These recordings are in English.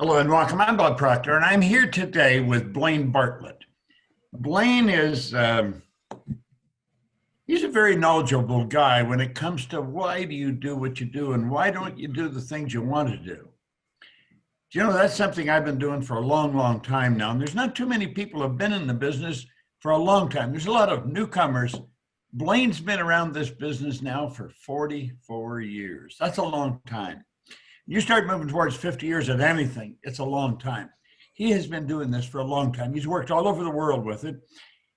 Hello and welcome. I'm Bob Proctor, and I'm here today with Blaine Bartlett. Blaine is he's a very knowledgeable guy when it comes to why do you do what you do and why don't you do the things you want to do. You know, that's something I've been doing for a long, long time now. And there's not too many people who have been in the business for a long time. There's a lot of newcomers. Blaine's been around this business now for 44 years. That's a long time. You start moving towards 50 years of anything, it's a long time. He has been doing this for a long time. He's worked all over the world with it.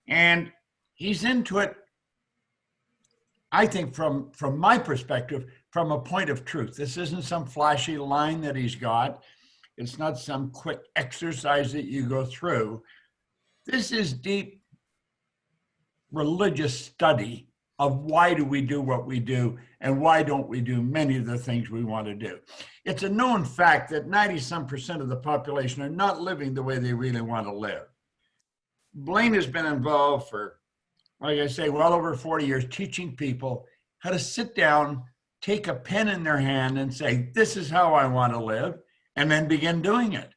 And he's into it, I think, from my perspective, from a point of truth. This isn't some flashy line that he's got. It's not some quick exercise that you go through. This is deep religious study of why do we do what we do and why don't we do many of the things we want to do. It's a known fact that 90% of the population are not living the way they really want to live. Blaine has been involved for, like I say, well over 40 years, teaching people how to sit down, take a pen in their hand and say, this is how I want to live, and then begin doing it.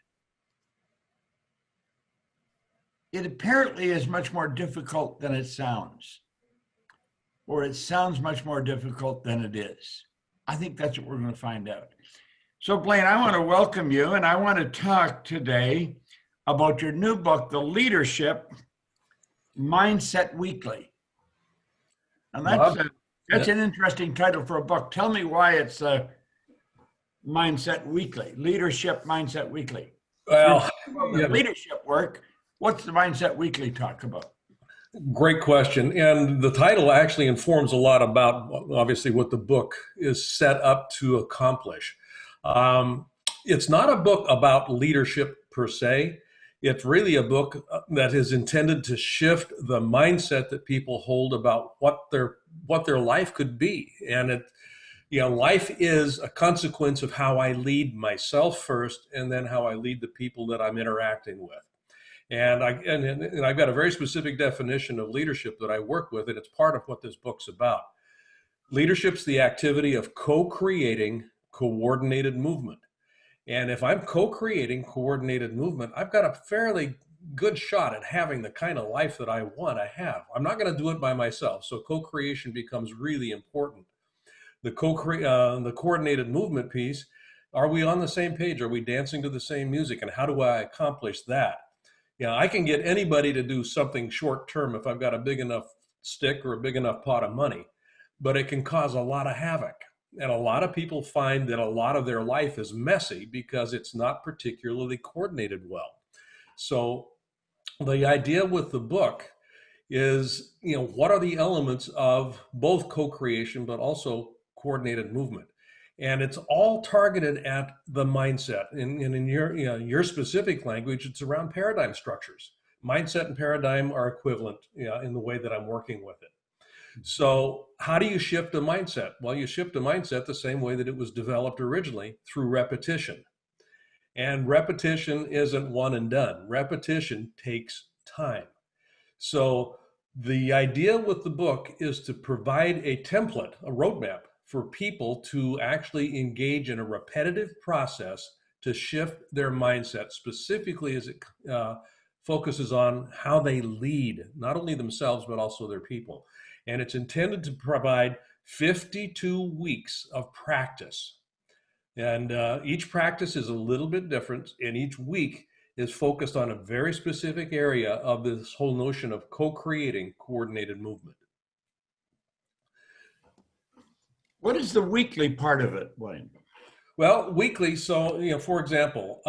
It apparently is much more difficult than it sounds, or it sounds much more difficult than it is. I think that's what we're going to find out. So Blaine, I want to welcome you, and I want to talk today about your new book, The Leadership Mindset Weekly. And that's an interesting title for a book. Tell me why it's Mindset Weekly, Leadership Mindset Weekly. Well, leadership work, what's the Mindset Weekly talk about? Great question. And the title actually informs a lot about, obviously, what the book is set up to accomplish. It's not a book about leadership per se. It's really a book that is intended to shift the mindset that people hold about what their life could be. And life is a consequence of how I lead myself first, and then how I lead the people that I'm interacting with. And I've got a very specific definition of leadership that I work with, and it's part of what this book's about. Leadership's the activity of co-creating coordinated movement. And if I'm co-creating coordinated movement, I've got a fairly good shot at having the kind of life that I want to have. I'm not going to do it by myself, so co-creation becomes really important. The coordinated movement piece, are we on the same page? Are we dancing to the same music? And how do I accomplish that? I can get anybody to do something short term if I've got a big enough stick or a big enough pot of money, but it can cause a lot of havoc. And a lot of people find that a lot of their life is messy because it's not particularly coordinated well. So the idea with the book is, what are the elements of both co-creation, but also coordinated movement? And it's all targeted at the mindset. And in your specific language, it's around paradigm structures. Mindset and paradigm are equivalent in the way that I'm working with it. So how do you shift a mindset? Well, you shift a mindset the same way that it was developed originally, through repetition. And repetition isn't one and done. Repetition takes time. So the idea with the book is to provide a template, a roadmap, for people to actually engage in a repetitive process to shift their mindset, specifically as it focuses on how they lead, not only themselves, but also their people. And it's intended to provide 52 weeks of practice. And each practice is a little bit different, and each week is focused on a very specific area of this whole notion of co-creating coordinated movement. What is the weekly part of it, Blaine? Well, weekly, so, for example,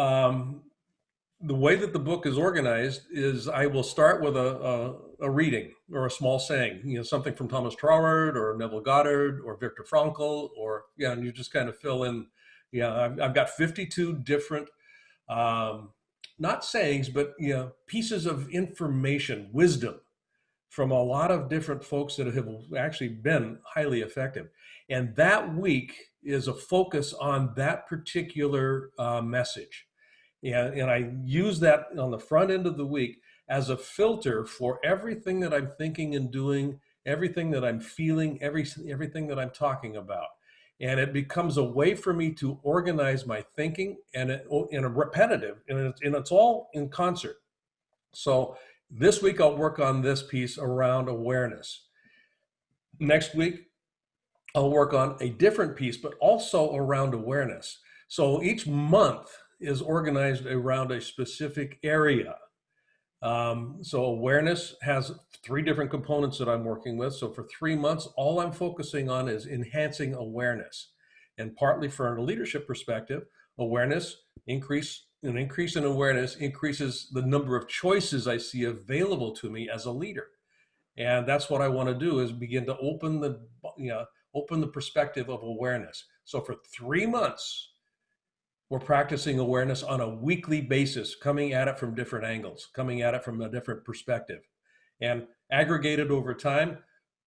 the way that the book is organized is I will start with a reading or a small saying, something from Thomas Troward or Neville Goddard or Viktor Frankl, and you just kind of fill in. I've got 52 different, not sayings, but, pieces of information, wisdom from a lot of different folks that have actually been highly effective. And that week is a focus on that particular message. And I use that on the front end of the week as a filter for everything that I'm thinking and doing, everything that I'm feeling, everything that I'm talking about. And it becomes a way for me to organize my thinking and in a repetitive, and it's all in concert. So this week I'll work on this piece around awareness. Next week I'll work on a different piece, but also around awareness. So each month is organized around a specific area. So awareness has 3 different components that I'm working with. So for 3 months, all I'm focusing on is enhancing awareness. And partly from a leadership perspective, awareness, an increase in awareness increases the number of choices I see available to me as a leader. And that's what I want to do, is begin to open the perspective of awareness. So for 3 months, we're practicing awareness on a weekly basis, coming at it from different angles, coming at it from a different perspective. And aggregated over time,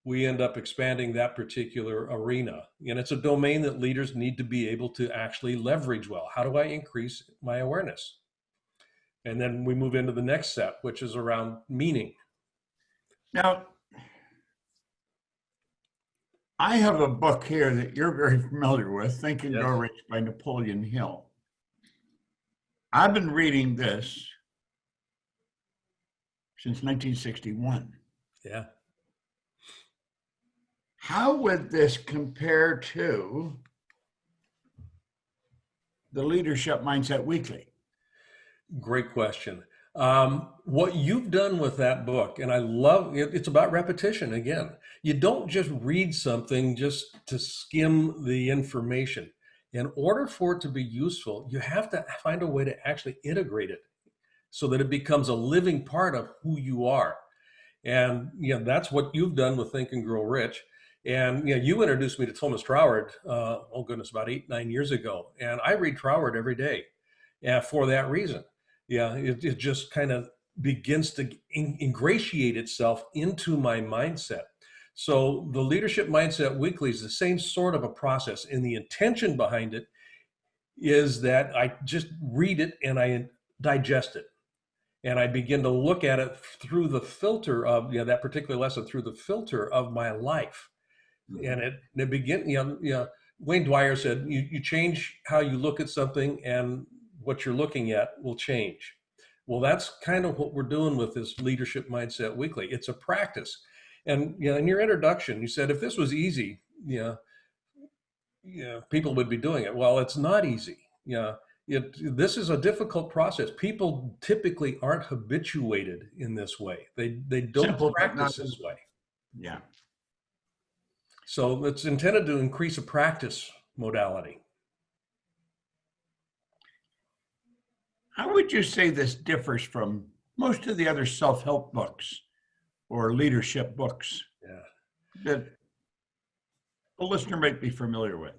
we end up expanding that particular arena. And it's a domain that leaders need to be able to actually leverage well. How do I increase my awareness? And then we move into the next step, which is around meaning. Now, I have a book here that you're very familiar with, Think and Grow Rich by Napoleon Hill. I've been reading this since 1961. Yeah. How would this compare to the Leadership Mindset Weekly? Great question. What you've done with that book, and I love it, it's about repetition again. You don't just read something just to skim the information. In order for it to be useful, you have to find a way to actually integrate it so that it becomes a living part of who you are. And that's what you've done with Think and Grow Rich. And you introduced me to Thomas Troward, about 8-9 years ago. And I read Troward every day for that reason. It just kind of begins to ingratiate itself into my mindset. So the Leadership Mindset Weekly is the same sort of a process, and the intention behind it is that I just read it and I digest it. And I begin to look at it through the filter of that particular lesson, through the filter of my life. And it begins, Wayne Dwyer said, you change how you look at something and what you're looking at will change. Well, that's kind of what we're doing with this Leadership Mindset Weekly. It's a practice. And in your introduction, you said, if this was easy, people would be doing it. Well, it's not easy. This is a difficult process. People typically aren't habituated in this way. They don't practice this way. Yeah. So it's intended to increase a practice modality. How would you say this differs from most of the other self-help books or leadership books that the listener might be familiar with?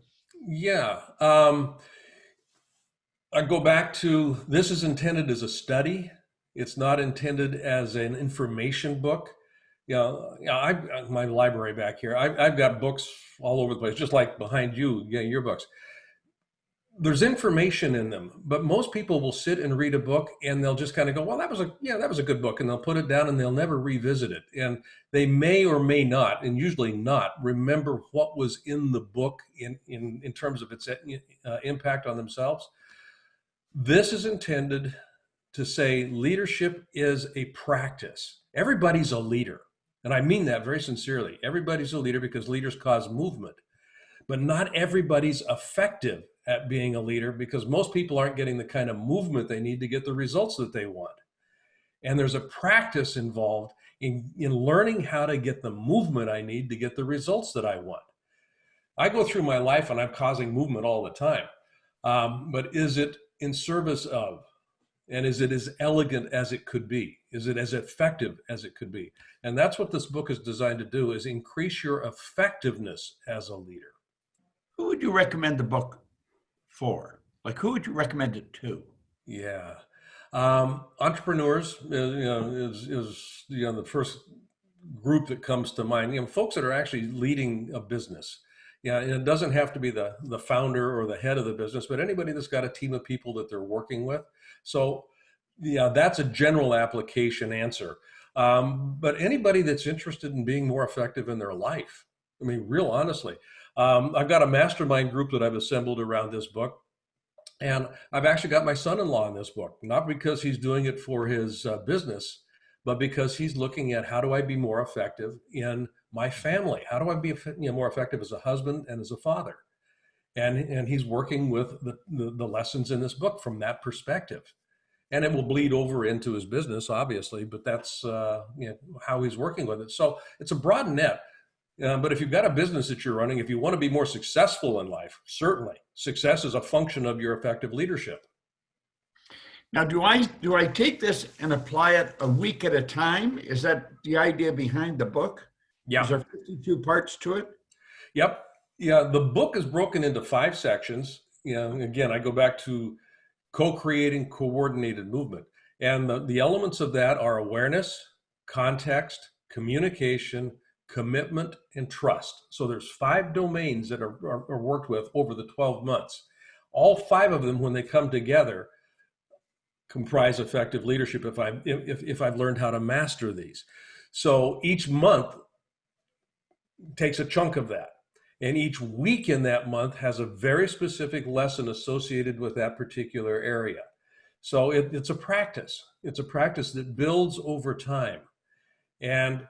Yeah. I go back to, this is intended as a study. It's not intended as an information book. My library back here, I've got books all over the place, just like behind you, your books. There's information in them, but most people will sit and read a book and they'll just kind of go, well, that was a good book. And they'll put it down and they'll never revisit it. And they may or may not, and usually not, remember what was in the book in terms of its impact on themselves. This is intended to say leadership is a practice. Everybody's a leader. And I mean that very sincerely. Everybody's a leader because leaders cause movement. But not everybody's effective at being a leader because most people aren't getting the kind of movement they need to get the results that they want. And there's a practice involved in learning how to get the movement I need to get the results that I want. I go through my life and I'm causing movement all the time. But is it in service of? And is it as elegant as it could be? Is it as effective as it could be? And that's what this book is designed to do, is increase your effectiveness as a leader. Who would you recommend the book for? Like, who would you recommend it to? Yeah. Entrepreneurs is the first group that comes to mind. Folks that are actually leading a business. And it doesn't have to be the founder or the head of the business, but anybody that's got a team of people that they're working with. So that's a general application answer. But anybody that's interested in being more effective in their life, I mean, real honestly, I've got a mastermind group that I've assembled around this book. And I've actually got my son-in-law in this book, not because he's doing it for his business, but because he's looking at how do I be more effective in my family? How do I be more effective as a husband and as a father? And he's working with the lessons in this book from that perspective. And it will bleed over into his business, obviously, but that's how he's working with it. So it's a broad net. But if you've got a business that you're running, if you want to be more successful in life, certainly success is a function of your effective leadership. Now, do I take this and apply it a week at a time? Is that the idea behind the book? Yeah. Is there 52 parts to it? Yep. Yeah. The book is broken into 5 sections. Again, I go back to co-creating coordinated movement. And the elements of that are awareness, context, communication, commitment, and trust. So there's 5 domains that are worked with over the 12 months. All 5 of them, when they come together, comprise effective leadership if I've learned how to master these. So each month takes a chunk of that. And each week in that month has a very specific lesson associated with that particular area. So it's a practice. It's a practice that builds over time. And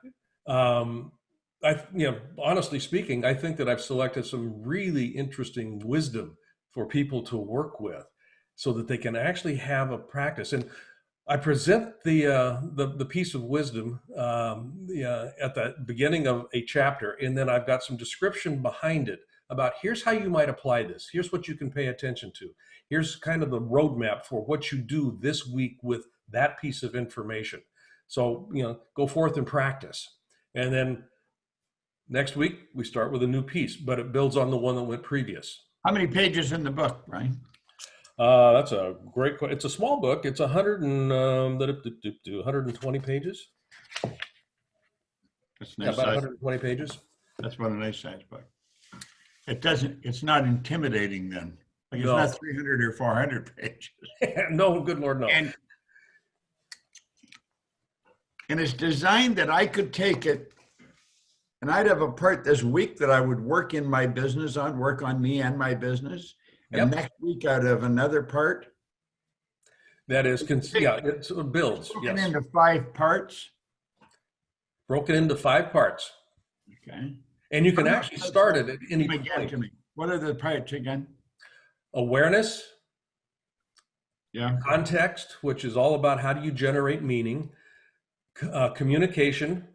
honestly speaking, I think that I've selected some really interesting wisdom for people to work with so that they can actually have a practice. And I present the piece of wisdom at the beginning of a chapter, and then I've got some description behind it about here's how you might apply this. Here's what you can pay attention to. Here's kind of the roadmap for what you do this week with that piece of information. So, go forth and practice. And then next week, we start with a new piece, but it builds on the one that went previous. How many pages in the book, Brian? That's a great question. It's a small book. It's 120 pages. That's nice. About 120 pages. That's what a nice size book. It's not intimidating then. Like it's not 300 or 400 pages. No, good Lord, no. And it's designed that I could take it and I'd have a part this week that I would work in my business on, work on me and my business. And next week I'd have another part. That is, it builds. Broken into 5 parts. Broken into 5 parts. Okay. And you can actually start it at any point. To me. What are the parts again? Awareness. Yeah. Context, which is all about how do you generate meaning. Communication.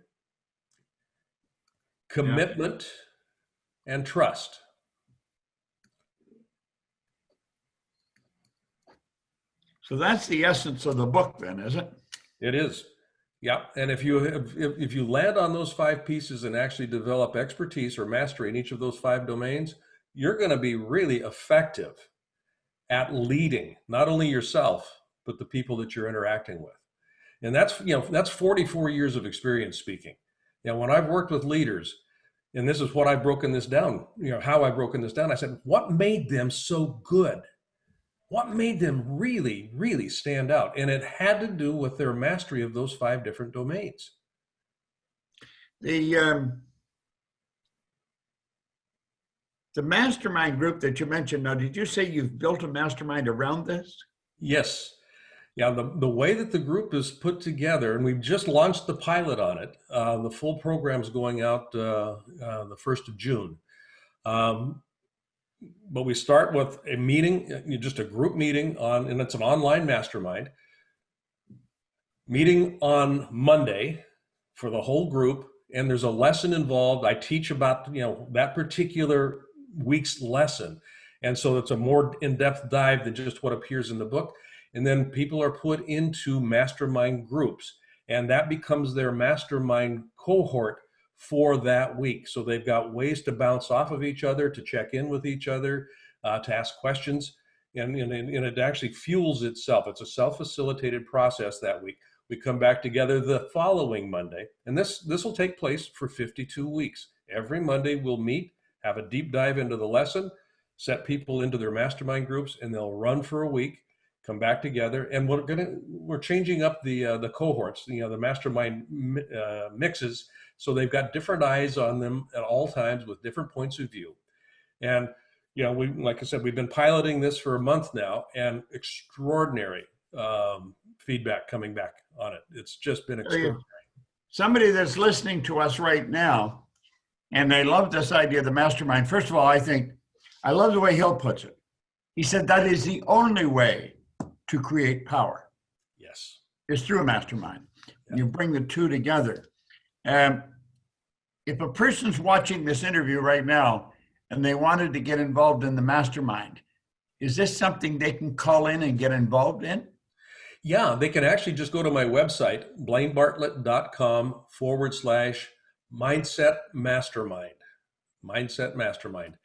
Commitment. And trust. So that's the essence of the book then, is it? It is. Yeah. And if you land on those 5 pieces and actually develop expertise or mastery in each of those 5 domains, you're going to be really effective at leading not only yourself, but the people that you're interacting with. And that's 44 years of experience speaking. When I've worked with leaders, and this is what I've broken this down, how I've broken this down, I said, what made them so good? What made them really, really stand out? And it had to do with their mastery of those 5 different domains. The mastermind group that you mentioned, now, did you say you've built a mastermind around this? Yes. Yeah, the way that the group is put together, and we've just launched the pilot on it. The full program is going out the 1st of June. But we start with a meeting, just a group meeting and it's an online mastermind. Meeting on Monday for the whole group, and there's a lesson involved. I teach about, that particular week's lesson. And so it's a more in-depth dive than just what appears in the book. And then people are put into mastermind groups, and that becomes their mastermind cohort for that week. So they've got ways to bounce off of each other, to check in with each other, to ask questions, and it actually fuels itself. It's a self-facilitated process that week. We come back together the following Monday, and this will take place for 52 weeks. Every Monday we'll meet, have a deep dive into the lesson, set people into their mastermind groups, and they'll run for a week, come back together, and we're changing up the cohorts, the mastermind mixes. So they've got different eyes on them at all times with different points of view. And, like I said, we've been piloting this for a month now, and extraordinary feedback coming back on it. It's just been extraordinary. Somebody that's listening to us right now, and they love this idea of the mastermind. First of all, I love the way Hill puts it. He said that is the only way to create power. Yes. Is through a mastermind. Yeah. You bring the two together. If a person's watching this interview right now and they wanted to get involved in the mastermind, is this something they can call in and get involved in? Yeah, they can actually just go to my website, blainebartlett.com/mindset mastermind. Mindset Mastermind.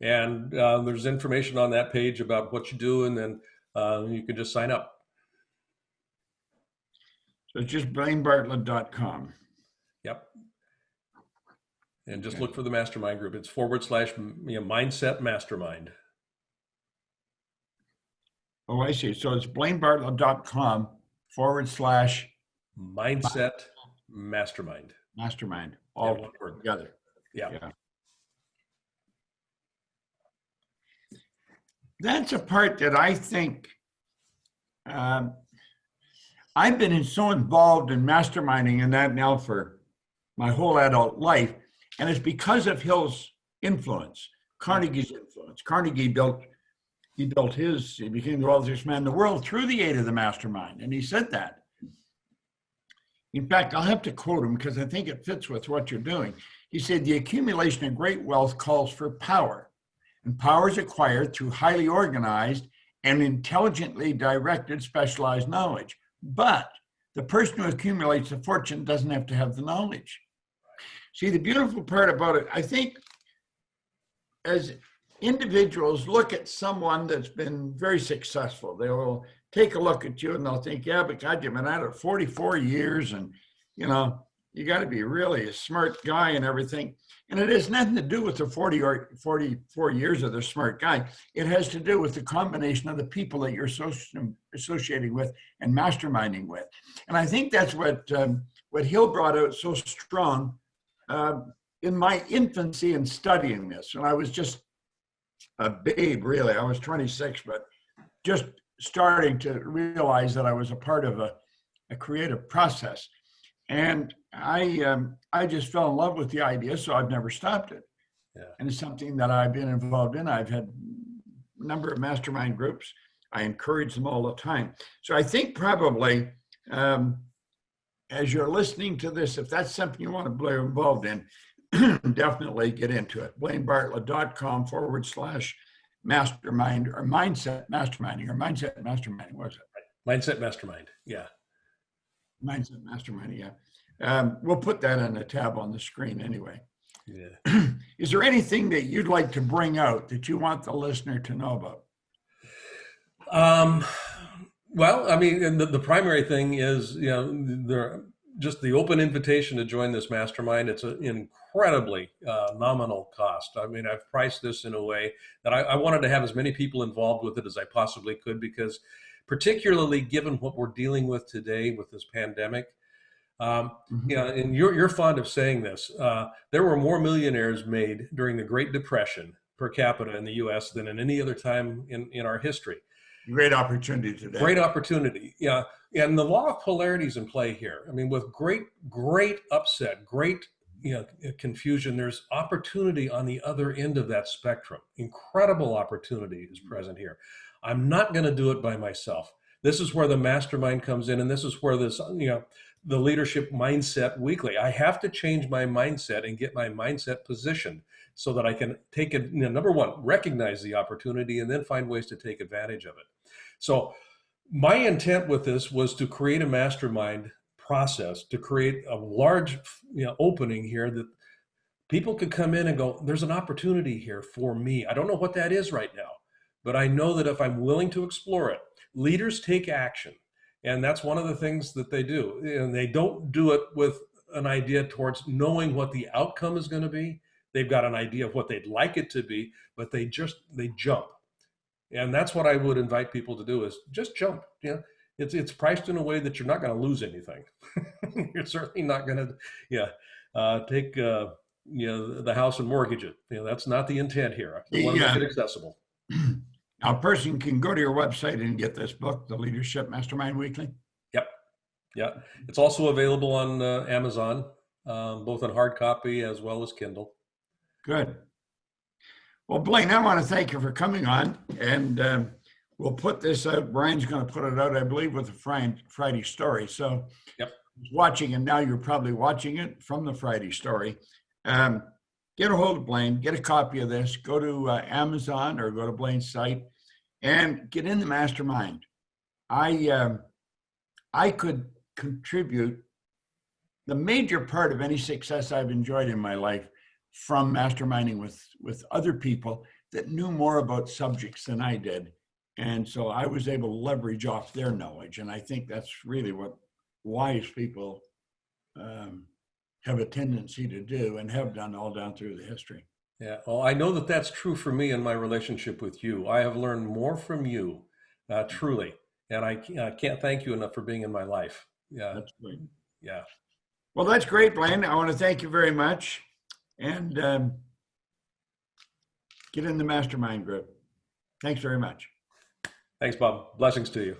And there's information on that page about what you do, and then you can just sign up. So it's just blainebartlett.com. Yep. And just look for the mastermind group. It's /mindset mastermind. Oh, I see. So it's blainebartlett.com /mindset mastermind. Mastermind. All one word. together. Yeah. That's a part that I think I've been so involved in masterminding in that now for my whole adult life. And it's because of Hill's influence, Carnegie's influence. Carnegie he became the wealthiest man in the world through the aid of the mastermind. And he said that. In fact, I'll have to quote him because I think it fits with what you're doing. He said, the accumulation of great wealth calls for power. And power is acquired through highly organized and intelligently directed specialized knowledge. But the person who accumulates the fortune doesn't have to have the knowledge. See, the beautiful part about it, I think, as individuals look at someone that's been very successful, they will take a look at you and they'll think, yeah, but God, you've been at it 44 years and, you got to be really a smart guy and everything. And it has nothing to do with the 40 or 44 years of the smart guy. It has to do with the combination of the people that you're associating with and masterminding with. And I think that's what Hill brought out so strong in my infancy in studying this. And I was just a babe, really. I was 26, but just starting to realize that I was a part of a creative process. And I just fell in love with the idea, so I've never stopped it. Yeah. And it's something that I've been involved in. I've had a number of mastermind groups. I encourage them all the time. So I think probably as you're listening to this, if that's something you want to be involved in, definitely get into it. blainebartlett.com /mastermind or mindset masterminding or mindset masterminding, what is it? Mindset Mastermind, yeah. Mindset masterminding, yeah. We'll put that on the tab on the screen anyway. Yeah. Is there anything that you'd like to bring out that you want the listener to know about? Well, I mean, the primary thing is, just the open invitation to join this mastermind. It's an incredibly nominal cost. I mean, I've priced this in a way that I wanted to have as many people involved with it as I possibly could, because particularly given what we're dealing with today with this pandemic, and you're fond of saying this, there were more millionaires made during the Great Depression per capita in the U.S. than in any other time in our history. Great opportunity today. Great opportunity, yeah. And the law of polarity is in play here. I mean, with great upset, great confusion, there's opportunity on the other end of that spectrum. Incredible opportunity is present here. I'm not going to do it by myself. This is where the mastermind comes in, and this is where this, the Leadership Mindset Weekly. I have to change my mindset and get my mindset positioned so that I can take it, number one, recognize the opportunity and then find ways to take advantage of it. So my intent with this was to create a mastermind process, to create a large opening here that people could come in and go, there's an opportunity here for me. I don't know what that is right now, but I know that if I'm willing to explore it, leaders take action. And that's one of the things that they do. And they don't do it with an idea towards knowing what the outcome is going to be. They've got an idea of what they'd like it to be, but they jump. And that's what I would invite people to do, is just jump. It's priced in a way that you're not going to lose anything. You're certainly not going to, take the house and mortgage it. That's not the intent here. I want to make it accessible. A person can go to your website and get this book, The Leadership Mastermind Weekly. Yep. Yeah. It's also available on Amazon, both in hard copy as well as Kindle. Good. Well, Blaine, I want to thank you for coming on, and we'll put this out. Brian's going to put it out, I believe, with the Friday story. So yep. Watching, and now you're probably watching it from the Friday story. Get a hold of Blaine, get a copy of this, go to Amazon or go to Blaine's site and get in the mastermind. I could contribute the major part of any success I've enjoyed in my life from masterminding with other people that knew more about subjects than I did. And so I was able to leverage off their knowledge. And I think that's really what wise people have a tendency to do and have done all down through the history. Yeah, well, I know that that's true for me in my relationship with you. I have learned more from you, truly. And I can't thank you enough for being in my life. Yeah. That's great. Yeah. Well, that's great, Blaine. I want to thank you very much. And get in the mastermind group. Thanks very much. Thanks, Bob. Blessings to you.